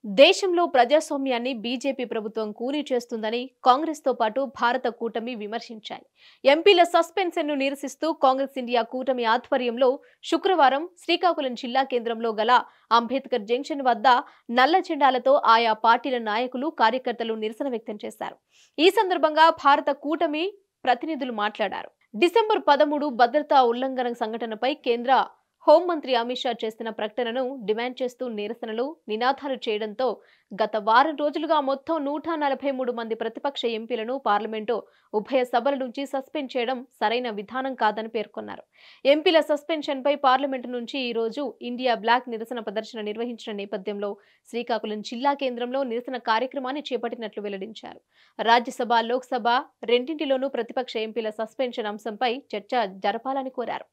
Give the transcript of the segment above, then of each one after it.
దేశంలో ప్రజాస్వామ్యాన్ని బీజేపీ ప్రభుత్వం కూనీ చేస్తుందని కాంగ్రెస్ తో పాటు భారత కూటమి విమర్శించాయి. ఎంపీల సస్పెన్షన్ను నిరసిస్తూ కాంగ్రెస్ ఇండియా కూటమి ఆధ్వర్యంలో శుక్రవారం శ్రీకాకుళం జిల్లా కేంద్రంలో గల అంబేద్కర్ జంక్షన్ వద్ద నల్ల జెండాలతో ఆయా పార్టీల నాయకులు, కార్యకర్తలు నిరసన వ్యక్తం చేశారు. ఈ సందర్భంగా భారత కూటమి ప్రతినిధులు మాట్లాడారు. డిసెంబర్ 13 భద్రతా ఉల్లంఘన సంఘటనపై కేంద్ర హోంమంత్రి అమిత్ షా చేసిన ప్రకటనను డిమాండ్ చేస్తూ నిరసనలు, నినాదాలు చేయడంతో గత వారం రోజులుగా మొత్తం 143 మంది ప్రతిపక్ష ఎంపీలను పార్లమెంటు ఉభయ సభల నుంచి సస్పెండ్ చేయడం సరైన విధానం కాదని పేర్కొన్నారు. ఎంపీల సస్పెన్షన్ పై పార్లమెంటు నుంచి ఈ రోజు ఇండియా బ్లాక్ నిరసన ప్రదర్శన నిర్వహించిన నేపథ్యంలో శ్రీకాకుళం జిల్లా కేంద్రంలో నిరసన కార్యక్రమాన్ని చేపట్టినట్లు వెల్లడించారు. రాజ్యసభ, లోక్సభ రెండింటిలోనూ ప్రతిపక్ష ఎంపీల సస్పెన్షన్ అంశంపై చర్చ జరపాలని కోరారు.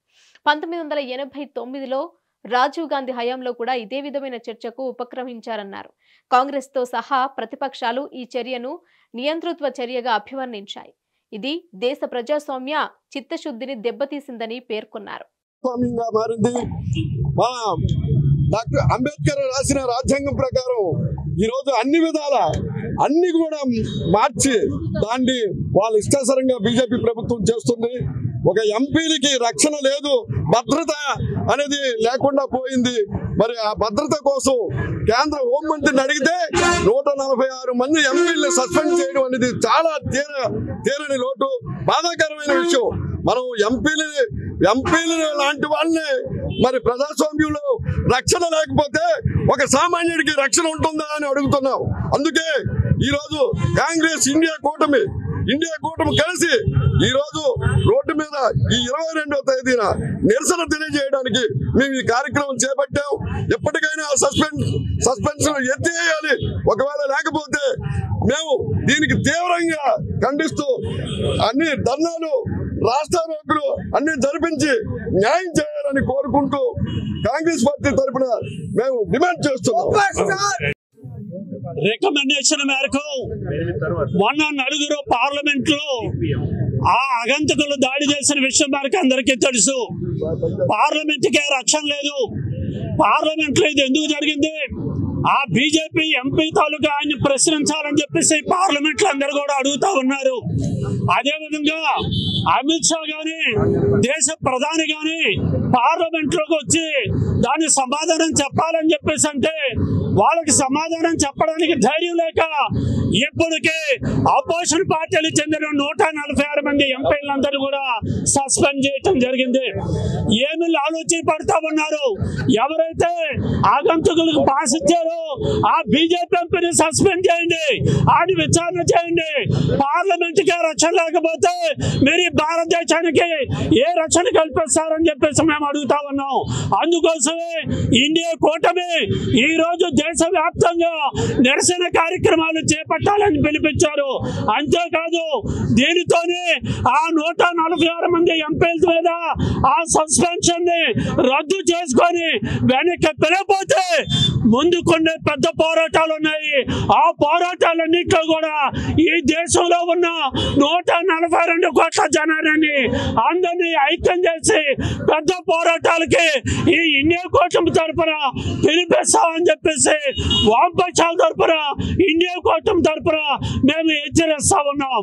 1989లో రాజీవ్ గాంధీ హయాంలో కూడా ఇదే విధమైన చర్చకు ఉపక్రమించారన్నారు. కాంగ్రెస్ తో సహా ప్రతిపక్షాలు ఈ చర్యను నియంతృత్వ చర్యగా అభివర్ణించాయి. ఇది దేశ ప్రజాస్వామ్య చిత్తశుద్ధిని దెబ్బతీసిందని పేర్కొన్నారు. డాక్టర్ అంబేద్కర్ రాసిన రాజ్యాంగం ప్రకారం ఈరోజు అన్ని విధాల అన్ని కూడా మార్చి దాన్ని వాళ్ళ ఇష్టానుసారంగా బీజేపీ ప్రభుత్వం చేస్తుంది. ఒక ఎంపీలకి రక్షణ లేదు, భద్రత అనేది లేకుండా పోయింది. మరి ఆ భద్రత కోసం కేంద్ర హోంమంత్రిని అడిగితే 146 మంది ఎంపీలను సస్పెండ్ చేయడం అనేది చాలా తీరని లోటు, బాధాకరమైన విషయం. మనం ఎంపీలు లాంటి వాళ్ళని మరి ప్రజాస్వామ్యంలో రక్షణ లేకపోతే ఒక సామాన్యుడికి రక్షణ ఉంటుందా అని అడుగుతున్నాం. అందుకే ఈరోజు కాంగ్రెస్ ఇండియా కూటమి కలిసి ఈరోజు రోడ్డు మీద ఈ 22వ తేదీన నిరసన తెలియజేయడానికి మేము ఈ కార్యక్రమం చేపట్టాం. ఎప్పటికైనా సస్పెన్షన్ ఎత్తేయాలి. ఒకవేళ లేకపోతే మేము దీనికి తీవ్రంగా ఖండిస్తూ అన్ని ధర్నాలు, రాస్తారోకులు అన్ని జరిపించి న్యాయం చేయాలని కోరుకుంటూ కాంగ్రెస్ పార్టీ తరఫున మేము డిమాండ్ చేస్తున్నాం. రికమెండేషన్ మేరకు మొన్న నలుగురు పార్లమెంట్ లో ఆ అగంతకులు దాడి చేసిన విషయం మనకు అందరికీ తెలుసు. పార్లమెంట్ కే రక్షణ లేదు. పార్లమెంట్ లో ఇది ఎందుకు జరిగింది? ఆ బీజేపీ ఎంపీ తాలూకా ఆయన్ని ప్రశ్నించాలని చెప్పేసి పార్లమెంట్ లో అందరూ కూడా అడుగుతా ఉన్నారు. అదేవిధంగా అమిత్ షా గాని, దేశ ప్రధాని గాని పార్లమెంట్ లోకి వచ్చి దాని సమాధానం చెప్పాలని చెప్పేసి అంటే వాళ్ళకి సమాధానం చెప్పడానికి ధైర్యం లేక ఇప్పటికే అపోజిషన్ పార్టీలకు చెందిన 146 మంది ఎంపీలందరూ కూడా సస్పెండ్ చేయటం జరిగింది. ఏమి ఆలోచన పడతా ఉన్నారు? ఎవరైతే ఆగంతుకులకు పాస్ ఇచ్చారో ఆ బీజేపీ ఎంపీని సస్పెండ్ చేయండి, ఆడి విచారణ చేయండి. పార్లమెంట్ కే రక్షణ లేకపోతే మీరు భారతదేశానికి ఏ రక్షణ కల్పిస్తారని చెప్పేసి మేము అడుగుతా ఉన్నాం. అందుకోసమే ఇండియా కూటమి ఈ రోజు దేశవ్యాప్తంగా నిరసన కార్యక్రమాలు చేపట్టాలని పిలిపించారు. అంతేకాదు దీనితోనే ఆ 146 మంది ఎంపీల మీద ఆ సస్పెన్షన్ ని రద్దు చేసుకొని వెనక్కి పిలకపోతే ముందుకునే పెద్ద పోరాటాలు ఉన్నాయి. ఆ పోరాటాలన్నింటిలో కూడా ఈ దేశంలో ఉన్న 142 కోట్ల జనాన్ని అందరినీ ఐక్యం చేసి పెద్ద పోరాటాలకి ఈ ఇండియా కూటమి తరపున పిలిపిస్తామని చెప్పేసి వామపక్షాల తరపున, ఇండియా కూటమి తరపున మేము హెచ్చరిస్తా ఉన్నాం.